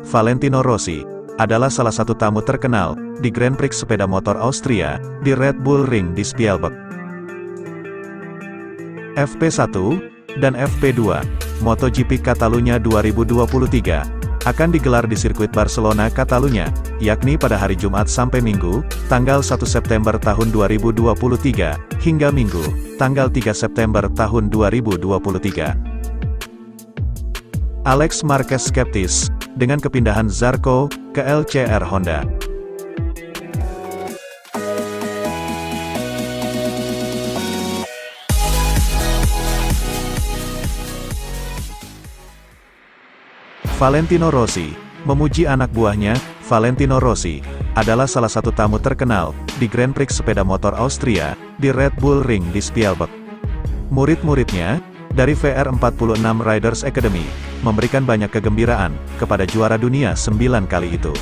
Valentino Rossi adalah salah satu tamu terkenal di Grand Prix sepeda motor Austria di Red Bull Ring di Spielberg. FP1 dan FP2 MotoGP Catalunya 2023 akan digelar di sirkuit Barcelona, Catalunya, yakni pada hari Jumat sampai Minggu, tanggal 1 September tahun 2023, hingga Minggu, tanggal 3 September tahun 2023. Alex Marquez skeptis dengan kepindahan Zarco ke LCR Honda. Valentino Rossi memuji anak buahnya. Valentino Rossi adalah salah satu tamu terkenal di Grand Prix sepeda motor Austria di Red Bull Ring di Spielberg. Murid-muridnya dari VR46 Riders Academy memberikan banyak kegembiraan kepada juara dunia 9 kali itu.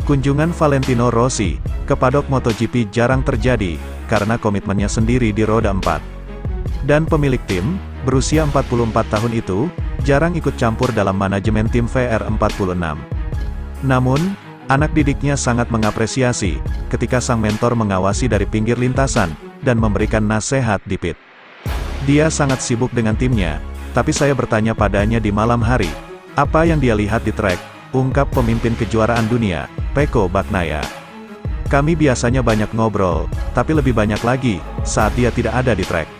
Kunjungan Valentino Rossi ke paddock MotoGP jarang terjadi karena komitmennya sendiri di roda 4. Dan pemilik tim, berusia 44 tahun itu, jarang ikut campur dalam manajemen tim VR46. Namun, anak didiknya sangat mengapresiasi ketika sang mentor mengawasi dari pinggir lintasan dan memberikan nasihat di pit. Dia sangat sibuk dengan timnya, tapi saya bertanya padanya di malam hari, apa yang dia lihat di trek, ungkap pemimpin kejuaraan dunia, Pecco Bagnaia. Kami biasanya banyak ngobrol, tapi lebih banyak lagi saat dia tidak ada di trek.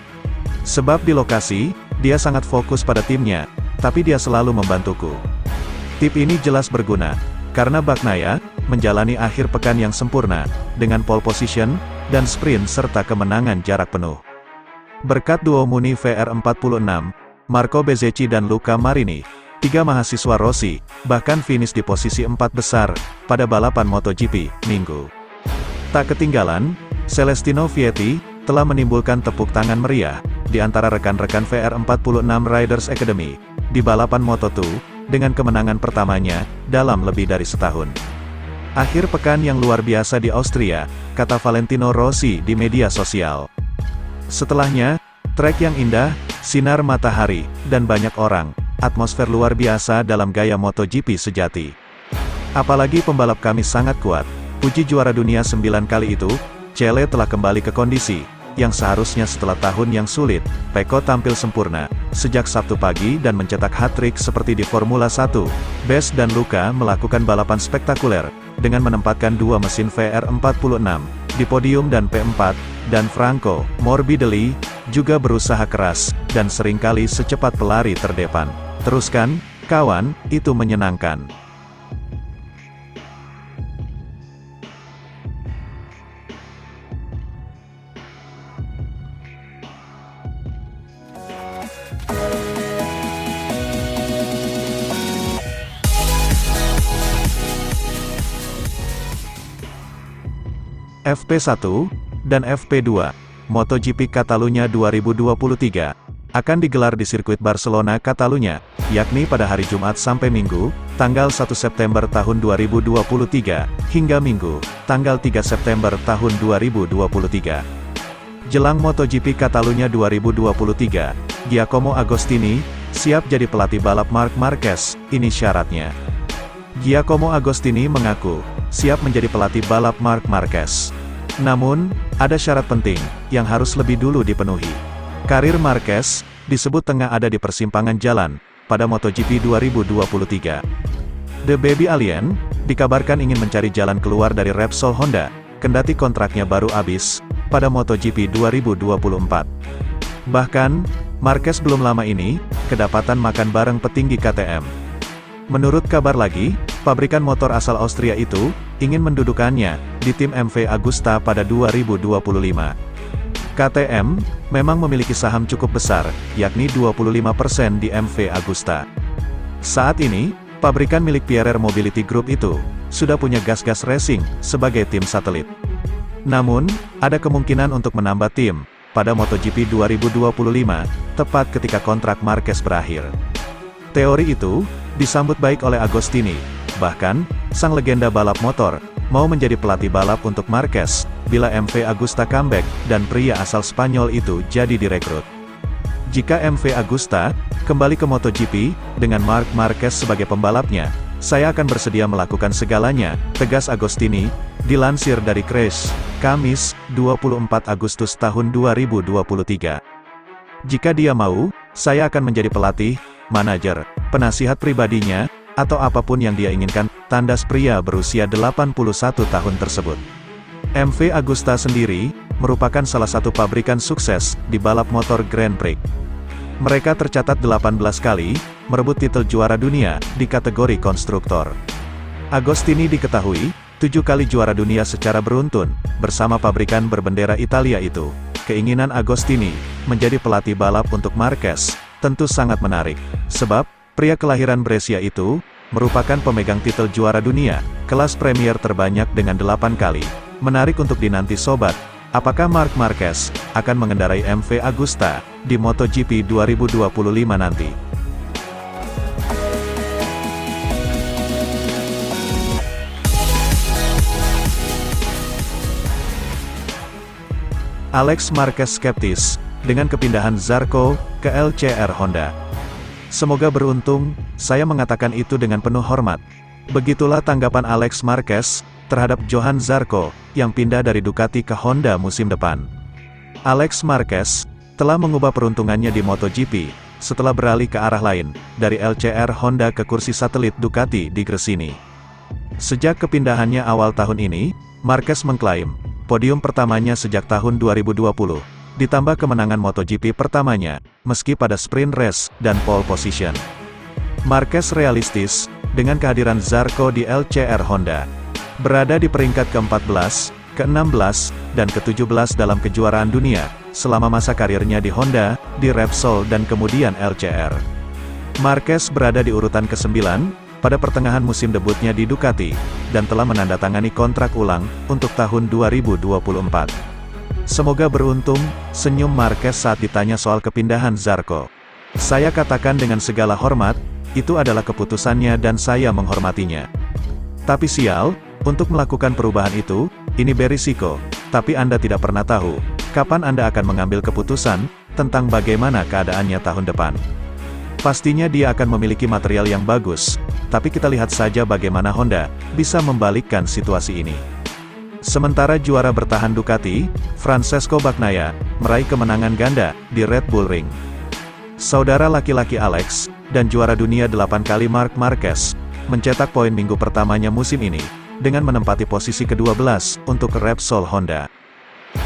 Sebab di lokasi, dia sangat fokus pada timnya, tapi dia selalu membantuku. Tip ini jelas berguna, karena Bagnaia menjalani akhir pekan yang sempurna, dengan pole position, dan sprint serta kemenangan jarak penuh. Berkat duo Muni VR46, Marco Bezzecchi dan Luca Marini, 3 mahasiswa Rossi, bahkan finish di posisi 4 besar, pada balapan MotoGP, Minggu. Tak ketinggalan, Celestino Vietti telah menimbulkan tepuk tangan meriah di antara rekan-rekan VR46 Riders Academy di balapan Moto2 dengan kemenangan pertamanya dalam lebih dari setahun. Akhir pekan yang luar biasa di Austria, kata Valentino Rossi di media sosial. Setelahnya, trek yang indah, sinar matahari, dan banyak orang, atmosfer luar biasa dalam gaya MotoGP sejati. Apalagi pembalap kami sangat kuat, puji juara dunia 9 kali itu, Cele telah kembali ke kondisi yang seharusnya setelah tahun yang sulit. Pecco tampil sempurna sejak Sabtu pagi dan mencetak hat-trick seperti di Formula 1. Bez dan Luca melakukan balapan spektakuler dengan menempatkan 2 mesin VR46 di podium dan P4, dan Franco Morbidelli juga berusaha keras dan seringkali secepat pelari terdepan. Teruskan, kawan, itu menyenangkan. FP1 dan FP2 MotoGP Catalunya 2023 akan digelar di sirkuit Barcelona, Catalunya, yakni pada hari Jumat sampai Minggu, tanggal 1 September tahun 2023, hingga Minggu, tanggal 3 September tahun 2023. Jelang MotoGP Catalunya 2023, Giacomo Agostini siap jadi pelatih balap Marc Marquez. Ini syaratnya. Giacomo Agostini mengaku siap menjadi pelatih balap Marc Marquez. Namun, ada syarat penting yang harus lebih dulu dipenuhi. Karir Marquez disebut tengah ada di persimpangan jalan pada MotoGP 2023. The Baby Alien dikabarkan ingin mencari jalan keluar dari Repsol Honda, kendati kontraknya baru habis pada MotoGP 2024. Bahkan, Marquez belum lama ini kedapatan makan bareng petinggi KTM. Menurut kabar lagi, pabrikan motor asal Austria itu ingin mendudukannya di tim MV Agusta pada 2025. KTM memang memiliki saham cukup besar, yakni 25% di MV Agusta. Saat ini, pabrikan milik Pierer Mobility Group itu sudah punya Gas-Gas Racing sebagai tim satelit. Namun, ada kemungkinan untuk menambah tim pada MotoGP 2025, tepat ketika kontrak Marquez berakhir. Teori itu disambut baik oleh Agostini. Bahkan, sang legenda balap motor mau menjadi pelatih balap untuk Marquez bila MV Agusta comeback dan pria asal Spanyol itu jadi direkrut. Jika MV Agusta Kembali ke MotoGP, dengan Marc Marquez sebagai pembalapnya, saya akan bersedia melakukan segalanya, tegas Agostini, dilansir dari Crash, Kamis, 24 Agustus tahun 2023. Jika dia mau, saya akan menjadi pelatih, manajer, penasihat pribadinya, atau apapun yang dia inginkan, tandas pria berusia 81 tahun tersebut. MV Agusta sendiri, merupakan salah satu pabrikan sukses di balap motor Grand Prix. Mereka tercatat 18 kali, merebut titel juara dunia, di kategori konstruktor. Agostini diketahui, 7 kali juara dunia secara beruntun, bersama pabrikan berbendera Italia itu. Keinginan Agostini, menjadi pelatih balap untuk Marquez, tentu sangat menarik. Sebab, pria kelahiran Brescia itu, merupakan pemegang titel juara dunia, kelas Premier terbanyak dengan 8 kali. Menarik untuk dinanti sobat. Apakah Marc Marquez akan mengendarai MV Agusta di MotoGP 2025 nanti? Alex Marquez skeptis dengan kepindahan Zarco ke LCR Honda. Semoga beruntung, saya mengatakan itu dengan penuh hormat. Begitulah tanggapan Alex Marquez terhadap Johann Zarco, yang pindah dari Ducati ke Honda musim depan. Alex Marquez telah mengubah peruntungannya di MotoGP, setelah beralih ke arah lain, dari LCR Honda ke kursi satelit Ducati di Gresini. Sejak kepindahannya awal tahun ini, Marquez mengklaim, podium pertamanya sejak tahun 2020, ditambah kemenangan MotoGP pertamanya, meski pada sprint race dan pole position. Marquez realistis, dengan kehadiran Zarco di LCR Honda. Berada di peringkat ke-14, ke-16, dan ke-17 dalam kejuaraan dunia, selama masa karirnya di Honda, di Repsol dan kemudian LCR. Marquez berada di urutan ke-9, pada pertengahan musim debutnya di Ducati, dan telah menandatangani kontrak ulang, untuk tahun 2024. Semoga beruntung, senyum Marquez saat ditanya soal kepindahan Zarco. Saya katakan dengan segala hormat, itu adalah keputusannya dan saya menghormatinya. Tapi sial, untuk melakukan perubahan itu, ini berisiko, tapi Anda tidak pernah tahu, kapan Anda akan mengambil keputusan, tentang bagaimana keadaannya tahun depan. Pastinya dia akan memiliki material yang bagus, tapi kita lihat saja bagaimana Honda, bisa membalikkan situasi ini. Sementara juara bertahan Ducati, Francesco Bagnaia, meraih kemenangan ganda, di Red Bull Ring. Saudara laki-laki Alex, dan juara dunia 8 kali Marc Marquez, mencetak poin minggu pertamanya musim ini, dengan menempati posisi ke-12, untuk Repsol Honda.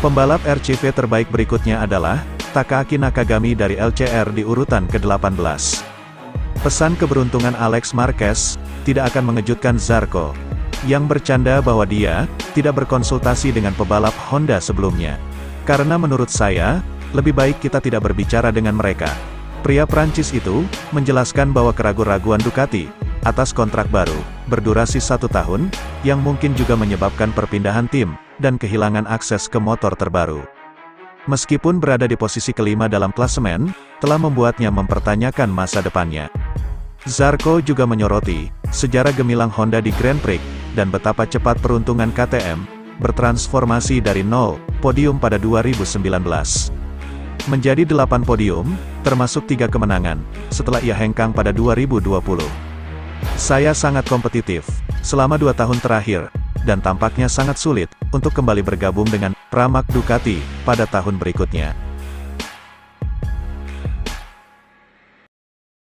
Pembalap RCV terbaik berikutnya adalah, Takaaki Nakagami dari LCR di urutan ke-18. Pesan keberuntungan Alex Marquez, tidak akan mengejutkan Zarco, yang bercanda bahwa dia, tidak berkonsultasi dengan pebalap Honda sebelumnya. Karena menurut saya, lebih baik kita tidak berbicara dengan mereka. Pria Prancis itu, menjelaskan bahwa keraguan-raguan Ducati, atas kontrak baru, berdurasi 1 tahun, yang mungkin juga menyebabkan perpindahan tim, dan kehilangan akses ke motor terbaru. Meskipun berada di posisi ke-5 dalam klasemen, telah membuatnya mempertanyakan masa depannya. Zarco juga menyoroti, sejarah gemilang Honda di Grand Prix, dan betapa cepat peruntungan KTM, bertransformasi dari 0 podium pada 2019. Menjadi 8 podium, termasuk 3 kemenangan, setelah ia hengkang pada 2020. Saya sangat kompetitif, selama 2 tahun terakhir, dan tampaknya sangat sulit, untuk kembali bergabung dengan Pramac Ducati, pada tahun berikutnya.